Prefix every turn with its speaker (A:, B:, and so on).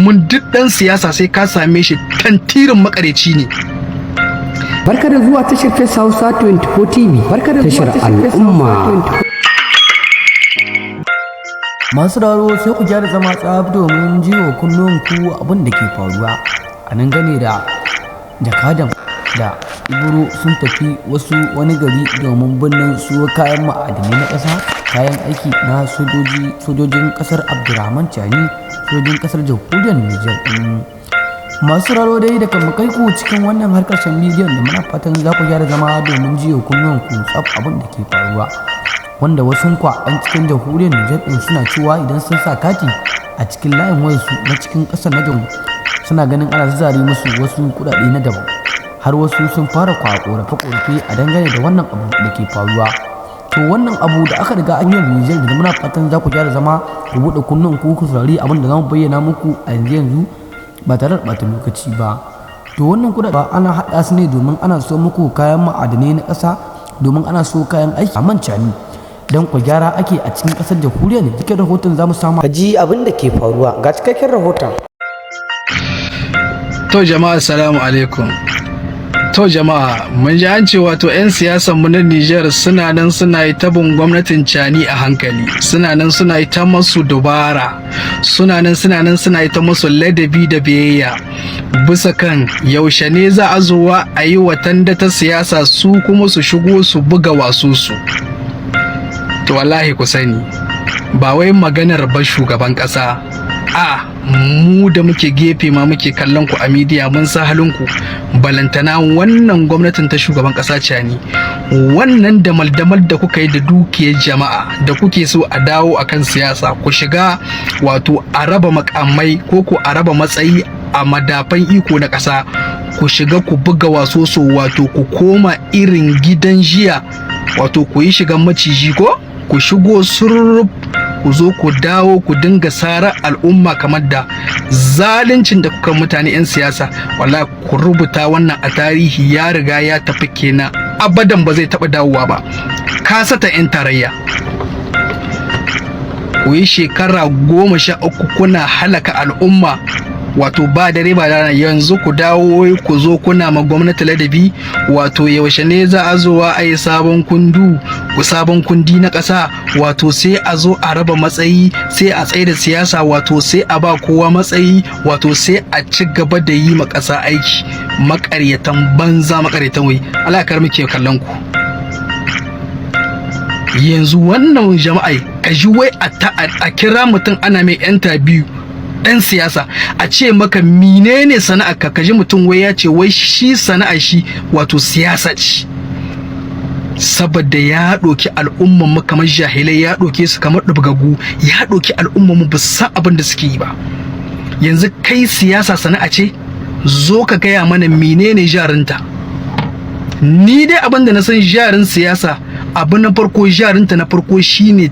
A: domin duk ɗan siyasa sai ka same shi tantirin makareci ne.
B: Barka da zuwa tashar Face Hausa 24 TV. Barka da tashar al'umma.
C: Masu raro sai ku gyara zama tsab domin jiwo kullum ku abin da ke faruwa a nan gane da jakadan da Ibro sun tafi wani gari domin birnin su kayan ma'adanai na ƙasa, kayan aiki na sojojin ƙasar Abdurrahman Chani, sojojin ƙasar jamhuriyar Nijar. Masu raro dai da kan kai ku cikin wannan harkar shan bidiyon da muna fatan za ku gyara zama domin jiyo kunnuwan ku tsaf abin da ke faruwa, wanda wasu kwa ɗan cikin jamhuriyar Nijar ɗin suna cewa idan sun sa kati a cikin layin wayarsu na cikin ƙasar na jamhuriyar suna ganin ana zazzare musu wasu kuɗaɗe na daban, har wasu sun fara ƙorafe-ƙorafe a dangane da wannan abu da ke faruwa. To wannan abu da aka riga an yi Nijar da muna fatan za ku gyara zama ku buɗe kunnuwan ku ku saurari abin da za mu bayyana muku a yanzu ba tare da ɓata lokaci ba. To wannan kuɗaɗe ana haɗa su ne domin ana so muku kayan ma'adanai na ƙasa, domin ana so kayan aiki a Mancani don ku gyara ake a cikin ƙasar jamhuriyar ne. Cikin rahoton za mu samu
B: Ka ji abin da ke faruwa ga cikakken rahoton.
A: To jama'a assalamu alaikum. To jama'a mun ji an ce wato 'yan siyasan mu na Nijar suna nan suna yi tabin gwamnatin Chani a hankali, suna nan suna yi ta masu dubara, suna nan suna yi ta masu ladabi da biyayya bisa kan yaushe ne za a zuwa a yi watan da ta siyasa su kuma su shigo su buga wasu su. To wallahi ku sani ba wai maganar ba shugaban ƙasa, a mu da muke gefe ma muke kallon ku a midiya mun sa halinku, balantana wannan gwamnatin ta shugaban kasa Chani, wannan damal-damal da kuka yi da dukiyar jama'a da kuke so a dawo akan siyasa ku shiga wato a raba makamai ko ku a raba matsayi a madafan iko na kasa, ku shiga ku buga waso so wato ku koma irin gidan jiya, wato ku yi shigan maciji ko ku shigo surrup ku zo ku dawo ku dinga sara al'umma kamar da zaluncin da kuka mutane 'yan siyasa. Wallahi ku rubuta wannan a tarihi, ya riga ya tafi kenan, abadan ba zai taɓa dawowa ba. Kasata 'yan tarayya ku yi shekara 13 kuna halaka al'umma, wato ba dare ba rana, yanzu ku dawo ku zo kuna ma gwamnati ladabi. Wato yaushe ne za a zo a yi sabon kundi na ƙasa, wato sai a zo a raba matsayi, sai a tsaye da siyasa, wato sai a ba kowa matsayi, wato sai a ci gaba da yi ma ƙasa aiki. Maƙaryatan banza, maƙaryatan wai, alakar muke kallon ku. Yanzu wannan jama'a ka ji wai a kira mutum ana mai interview ɗan siyasa, a ce maka menene sana'ar ka, kaji mutum wai ya ce wai shi sana'ar shi wato siyasa ce, saboda ya ɗauki al'umman mu kamar jahilai, ya ɗauke su kamar ɗubgagu, ya ɗauki al'umman mu ba san abin da suke yi ba. Yanzu kai siyasa sana'a ce, zo ka gaya mana menene jarinta. Ni dai abin da na san jarin siyasa, abu na farko, jarinta na farko shine